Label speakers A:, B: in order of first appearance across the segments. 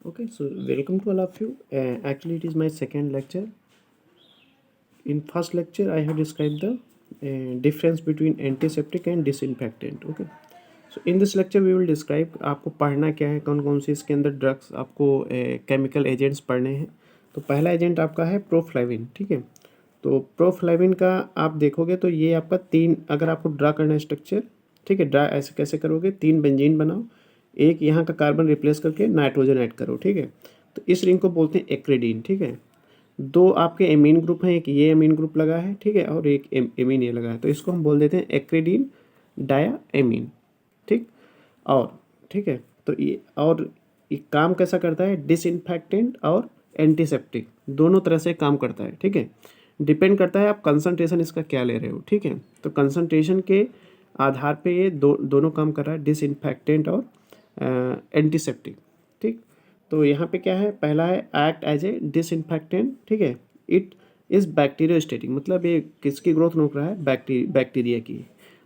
A: Okay, so welcome to all of you. Actually, it is my second lecture. In first lecture, I have described the difference between antiseptic and disinfectant. Okay, so in this lecture we will describe आपको पढ़ना क्या है, कौन कौन से इसके अंदर drugs आपको केमिकल एजेंट्स पढ़ने हैं। तो पहला एजेंट आपका है प्रोफ्लाविन। ठीक है, तो प्रोफ्लाविन का आप देखोगे तो ये आपका तीन, अगर आपको ड्रा करना है स्ट्रक्चर, ठीक है, ड्रा ऐसे कैसे करोगे, तीन बेंजीन बनाओ, एक यहाँ का कार्बन रिप्लेस करके नाइट्रोजन ऐड करो। ठीक है, तो इस रिंग को बोलते हैं एक्रिडीन। ठीक है, दो आपके एमीन ग्रुप हैं, एक ये एमीन ग्रुप लगा है, ठीक है, और एक एमीन ये लगा है, तो इसको हम बोल देते हैं एक्रिडीन डाया एमीन। ठीक, और ठीक है, तो ये काम कैसा करता है, डिसइंफेक्टेंट और एंटीसेप्टिक दोनों तरह से काम करता है। ठीक है, डिपेंड करता है आप कंसंट्रेशन इसका क्या ले रहे हो। ठीक है, तो कंसंट्रेशन के आधार पे ये दोनों काम कर रहा है, डिसइंफेक्टेंट और एंटीसेप्टिक। ठीक, तो यहाँ पे क्या है, पहला है एक्ट एज ए डिसइंफेक्टेंट। ठीक है, इट इज़ बैक्टीरियोस्टेटिक, मतलब ये किसकी ग्रोथ रोक रहा है, बैक्टीरिया की,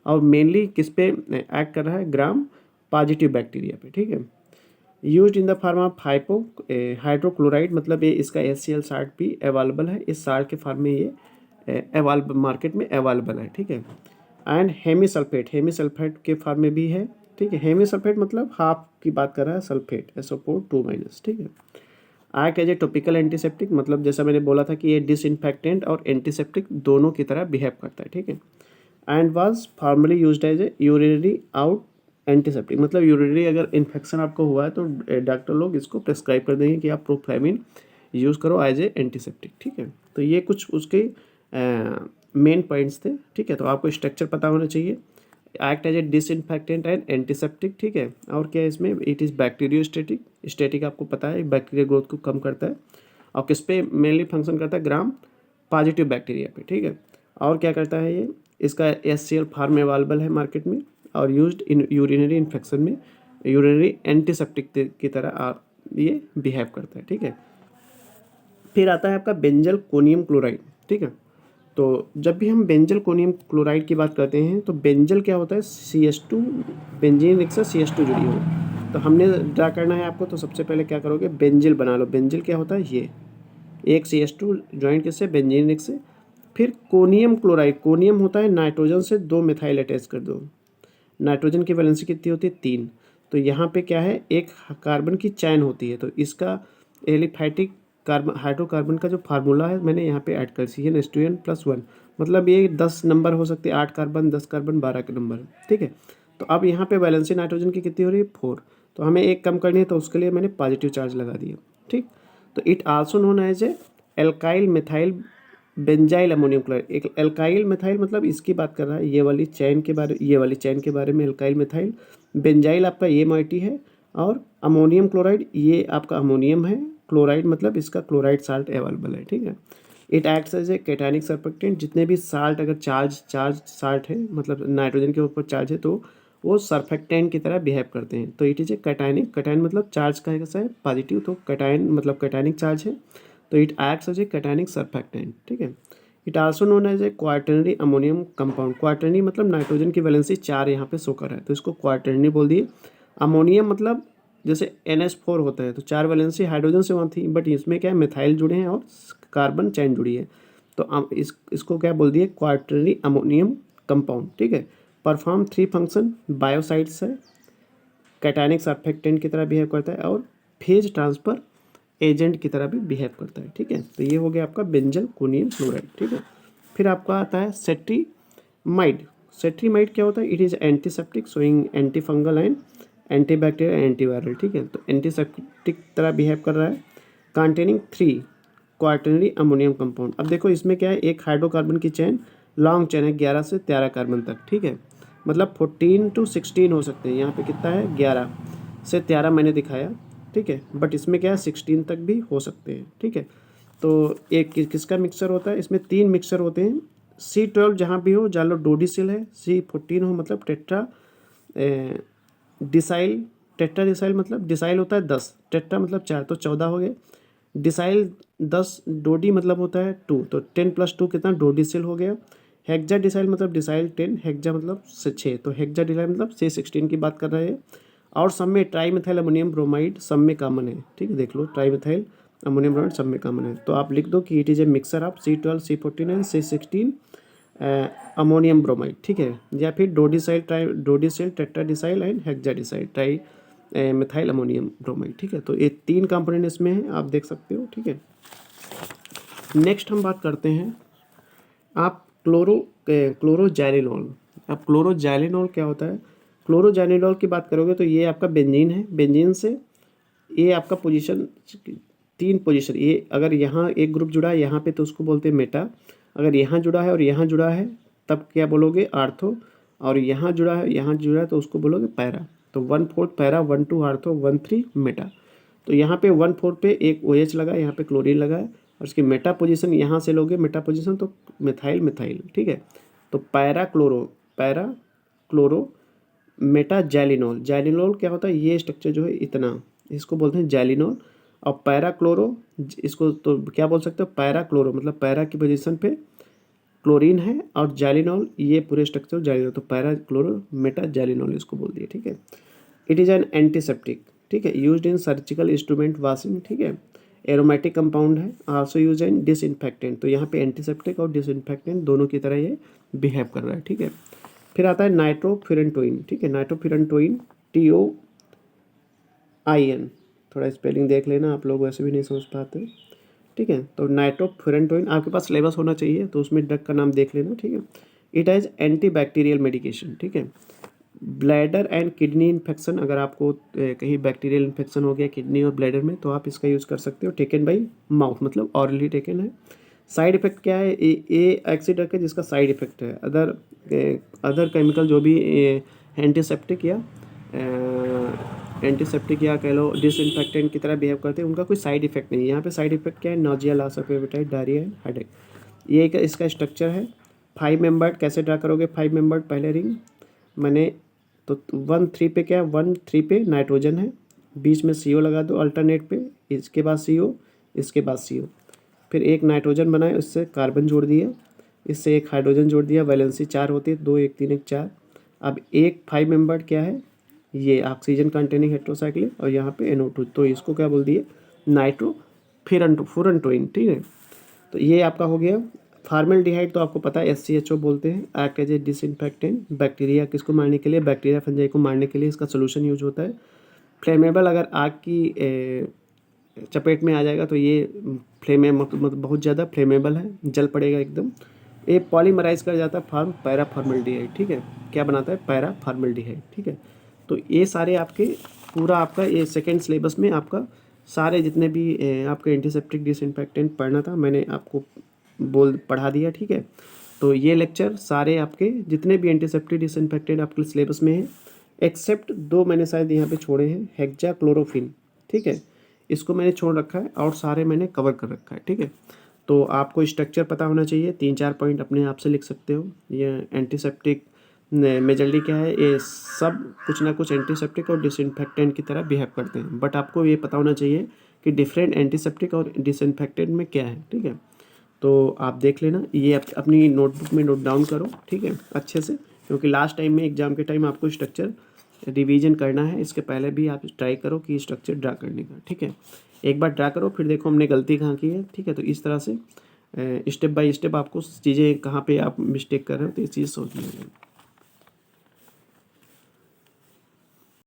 A: और मेनली किस पे एक्ट कर रहा है, ग्राम पॉजिटिव बैक्टीरिया पे। ठीक है, use in the form of hydrochloride, मतलब ये इसका HCl साल्ट भी अवेलेबल है, इस साल्ट के फॉर्म में ये अवेलेबल मार्केट में अवेलेबल है। ठीक है, एंड हेमी सल्फेट के फॉर्म में भी है। ठीक है, हेमी सल्फेट मतलब हाफ की बात कर रहा है, सल्फेट SO2-। ठीक है, act as a topical antiseptic, मतलब जैसा मैंने बोला था कि ये डिसइंफेक्टेंट और एंटीसेप्टिक दोनों की तरह बिहेव करता है। ठीक है, and was formerly used as a urinary out antiseptic, मतलब यूरिनरी अगर इन्फेक्शन आपको हुआ है तो डॉक्टर लोग इसको प्रेस्क्राइब कर देंगे कि आप प्रोफ्लाविन यूज़ करो एज ए एंटीसेप्टिक। ठीक है, तो ये कुछ उसके मेन पॉइंट्स थे। ठीक है, तो आपको स्ट्रक्चर पता होना चाहिए, act as a disinfectant and antiseptic. ठीक है, और क्या है इसमें, इट इज़ बैक्टीरियोस्टेटिक, स्टेटिक आपको पता है, बैक्टीरिया ग्रोथ को कम करता है, और किस पे मेनली फंक्शन करता है, ग्राम पॉजिटिव बैक्टीरिया पे। ठीक है, और क्या करता है ये, इसका HCl फार्म अवेलेबल है मार्केट में, और यूज्ड इन यूरिनरी इन्फेक्शन में यूरिनरी एंटीसेप्टिक की तरह ये बिहेव करता है। ठीक है, फिर आता है आपका बेंजल कोनियम क्लोराइड। ठीक है, तो जब भी हम बेंजल कोनियम क्लोराइड की बात करते हैं तो बेंजल क्या होता है, CH2, बेंजीन रिंग से CH2 जुड़ी हो, तो हमने ड्रा करना है आपको, तो सबसे पहले क्या करोगे, बेंजिल बना लो। बेंजिल क्या होता है, ये एक CH2 ज्वाइंट किससे, बेंजीन रिंग से। फिर कोनियम क्लोराइड, कोनियम होता है नाइट्रोजन से दो मिथाइल अटैच कर दो, नाइट्रोजन की वैलेंसी कितनी होती है, 3, तो यहाँ पे क्या है, एक कार्बन की चैन होती है, तो इसका एलिफैटिक कार्बन हाइड्रोकार्बन का जो फार्मूला है मैंने यहाँ पे ऐड कर CN2N+1, मतलब ये 10 नंबर हो सकते हैं, 8 कार्बन, 10 कार्बन, 12 के नंबर। ठीक है, तो अब यहाँ पे वैलेंसी नाइट्रोजन की कितनी हो रही है, 4, तो हमें एक कम करनी है, तो उसके लिए मैंने पॉजिटिव चार्ज लगा दिया। ठीक, तो it also known as a alkyl methyl benzyl ammonium chloride. एक एल्काइल मिथाइल मतलब इसकी बात कर रहा है, ये वाली चैन के बारे में एल्काइल मिथाइल, बेंजाइल आपका ये मोइटी है, और अमोनियम क्लोराइड ये आपका अमोनियम है, क्लोराइड मतलब इसका क्लोराइड साल्ट अवेलेबल है। ठीक है, it acts as a cationic surfactant, जितने भी साल्ट अगर चार्ज साल्ट है, मतलब नाइट्रोजन के ऊपर चार्ज है, तो वो सरफेक्टेंट की तरह बिहेव करते हैं। तो it is a cationic, cation मतलब चार्ज का कैसा है, पॉजिटिव, तो कैटायन मतलब कैटायनिक चार्ज है, तो it acts as a cationic surfactant. ठीक है, it also known as a quaternary ammonium compound. Quaternary मतलब नाइट्रोजन की वैलेंसी 4 यहाँ पे शो कर रहा है, तो इसको क्वार्टरनरी बोल दिए। अमोनियम मतलब जैसे NH4 होता है, तो 4 वैलेंसी हाइड्रोजन से वहाँ थी, बट इसमें क्या है, मिथाइल जुड़े हैं और कार्बन चैन जुड़ी है, तो इसको क्या बोल दिए, क्वार्टरनरी अमोनियम कंपाउंड। ठीक है, परफॉर्म 3 फंक्शन, बायोसाइड्स है, कैटायनिक सरफेक्टेंट की तरह बिहेव करता है, और फेज ट्रांसफर एजेंट की तरह भी बिहेव करता है। ठीक है, तो ये हो गया आपका बेंजल कोनियम क्लोराइड। ठीक है, फिर आपका आता है सेट्रीमाइड। सेट्रीमाइड क्या होता है, it is antiseptic, showing anti fungal and antibacterial antiviral. ठीक है, तो एंटीसेप्टिक तरह बिहेव कर रहा है, कंटेनिंग 3 क्वार्टरनरी अमोनियम कंपाउंड। अब देखो इसमें क्या है, एक हाइड्रोकार्बन की चेन, लॉन्ग चेन है 11 से 13 कार्बन तक। ठीक है, मतलब 14 to 16 हो सकते हैं, यहाँ पे कितना है, 11 से 13 मैंने दिखाया। ठीक है, बट इसमें क्या है, 16 तक भी हो सकते हैं। ठीक है, तो एक किसका मिक्सचर होता है, इसमें 3 मिक्सचर होते हैं। C12 जहाँ भी हो जान लो डोडिसिल है, C14 हो मतलब टेट्रा डिसाइल, टेट्रा डिसाइल मतलब डिसाइल होता है 10, टेट्रा मतलब 4, तो 14 हो गए। डिसाइल 10, डोडी मतलब होता है 2, तो 10+2 कितना, डोडिसिल हो गया। हेक्जा डिसाइल मतलब डिसाइल 10, हेक्जा मतलब 6, तो हेक्जा डिसाइल मतलब C16 की बात कर रहे हैं। और सब में ट्राई मिथाइल अमोनियम ब्रोमाइड सब में कॉमन है, ठीक है, देख लो ट्राई मिथाइल अमोनियम ब्रोमाइड सब में कॉमन है। तो आप लिख दो कि it is a mixer of C12 C14 and C16 ammonium bromide, ठीक है, या फिर dodecyl tetradecyl and hexadecyl trimethyl ammonium bromide, ठीक है। तो ये 3 कंपोनेंट इसमें है, आप देख सकते हो, ठीक है। नेक्स्ट हम बात करते हैं आप क्लोरोजैलिनॉल। अब क्लोरोजैलिनॉल क्या होता है? क्लोरोजैलिनॉल की बात करोगे तो ये आपका बेंजीन है, बेंजीन से ये आपका पोजीशन 3 पोजीशन, ये अगर यहाँ एक ग्रुप जुड़ा है यहाँ पे तो उसको बोलते हैं मेटा, अगर यहाँ जुड़ा है और यहाँ जुड़ा है तब क्या बोलोगे? आर्थो, और यहाँ जुड़ा है यहाँ जुड़ा है तो उसको बोलोगे पैरा। तो 1/4 पैरा, 1/2 आर्थो, 1/3 मेटा। तो यहाँ पे 1/4 पे एक OH लगा, यहाँ पे क्लोरीन लगा है, और उसकी मेटा पोजीशन यहाँ से लोगे मेटा पोजीशन तो मिथाइल मिथाइल, ठीक है। तो पैरा क्लोरो मेटा जैलिनॉल। जैलिनॉल क्या होता है? ये स्ट्रक्चर जो है इतना, इसको बोलते हैं जैलिनॉल। और पैरा क्लोरो, इसको तो क्या बोल सकते हो? पैरा क्लोरो, मतलब पैरा की पोजीशन पे क्लोरीन है, और जैलिनॉल ये पूरे स्ट्रक्चर जैलिनॉल, तो पैरा क्लोरो मेटा जैलिनॉल इसको बोल दिए, ठीक है। इट इज़ एन एंटीसेप्टिक, ठीक है, used in surgical instrument washing, ठीक है। एरोमेटिक कंपाउंड है, आल्सो यूज इन डिसइंफेक्टेंट। तो यहाँ पे एंटीसेप्टिक और डिसइंफेक्टेंट दोनों की तरह ये बिहेव कर रहा है, ठीक है। फिर आता है नाइट्रोफिरेंटोइन, ठीक है, नाइट्रोफिरेंटोइन TOIN, थोड़ा स्पेलिंग देख लेना, आप लोग वैसे भी नहीं समझ पाते, ठीक है। तो नाइट्रोफिरेंटोइन आपके पास सिलेबस होना चाहिए, तो उसमें ड्रग का नाम देख लेना, ठीक है। It has anti bacterial medication, ठीक है। ब्लैडर एंड किडनी इन्फेक्शन, अगर आपको कहीं बैक्टीरियल इन्फेक्शन हो गया किडनी और ब्लैडर में तो आप इसका यूज़ कर सकते हो। टेकन बाई माउथ, मतलब ऑरली टेकन है। साइड इफेक्ट क्या है? ये ऐसी ड्रग है जिसका साइड इफेक्ट है। अदर केमिकल जो भी एंटीसेप्टिक या कह लो डिसइंफेक्टेंट की तरह बिहेव करते हैं, उनका कोई साइड इफेक्ट नहीं है। यहाँ पे साइड इफेक्ट क्या है? Nausea, loss of appetite, diarrhoea and headache. ये इसका स्ट्रक्चर है। 5 मेंबर्ड कैसे ड्रा करोगे? 5 मेंबर्ड पहले रिंग मैंने तो 1-3 पे क्या है? 1-3 पे नाइट्रोजन है, बीच में CO लगा दो अल्टरनेट पे, इसके बाद CO, इसके बाद CO, फिर एक नाइट्रोजन बनाए, उससे कार्बन जोड़ दिया, इससे एक हाइड्रोजन जोड़ दिया, वैलेंसी 4 होती है, 2 1 3 1 4। अब एक 5 मेंबर्ड क्या है? ये ऑक्सीजन कंटेनिंग हेट्रोसाइक्लिक, और यहाँ पे NO2, तो इसको क्या बोल दिए? नाइट्रोफुरंटोइन, ठीक है। तो ये आपका हो गया। फार्मेल्डिहाइड तो आपको पता है SCHO बोलते हैं, act as a disinfectant. Bacteria किसको मारने के लिए? बैक्टीरिया फंजाई को मारने के लिए इसका सोल्यूशन यूज होता है। फ्लेमेबल, अगर आग की चपेट में आ जाएगा तो ये मतलब बहुत ज़्यादा फ्लेमेबल है, जल पड़ेगा एकदम। ये पॉलीमराइज कर जाता है पैरा फॉर्मेल्डिहाइड, ठीक है। क्या बनाता है? पैरा फॉर्मेल्डिहाइड, ठीक है। तो ये सारे आपके पूरा आपका ये सेकेंड सिलेबस में आपका सारे जितने भी आपके एंटीसेप्टिक डिसइंफेक्टेंट पढ़ना था मैंने आपको पढ़ा दिया, ठीक है। तो ये लेक्चर सारे आपके जितने भी एंटीसेप्टिक डिसइंफेक्टेंट आपके सिलेबस में है, एक्सेप्ट 2 मैंने शायद यहाँ पे छोड़े हैं, हेक्साक्लोरोफिन, ठीक है, इसको मैंने छोड़ रखा है, और सारे मैंने कवर कर रखा है, ठीक है। तो आपको स्ट्रक्चर पता होना चाहिए, 3-4 पॉइंट अपने आप से लिख सकते हो। ये एंटीसेप्टिक मेजरली क्या है? ये सब कुछ ना कुछ एंटीसेप्टिक और डिसइंफेक्टेंट की तरह बिहेव करते हैं, बट आपको ये पता होना चाहिए कि डिफरेंट एंटीसेप्टिक और डिसइंफेक्टेंट में क्या है, ठीक है। तो आप देख लेना, ये अपनी नोटबुक में नोट डाउन करो, ठीक है, अच्छे से, क्योंकि लास्ट टाइम में एग्जाम के टाइम आपको स्ट्रक्चर रिवीजन करना है। इसके पहले भी आप ट्राई करो कि स्ट्रक्चर ड्रा करने का, ठीक है। एक बार ड्रा करो, फिर देखो हमने गलती कहाँ की है, ठीक है। तो इस तरह से स्टेप बाय स्टेप आपको चीज़ें कहाँ पे आप मिस्टेक कर रहे हो तो ये चीज़ सोचनी है।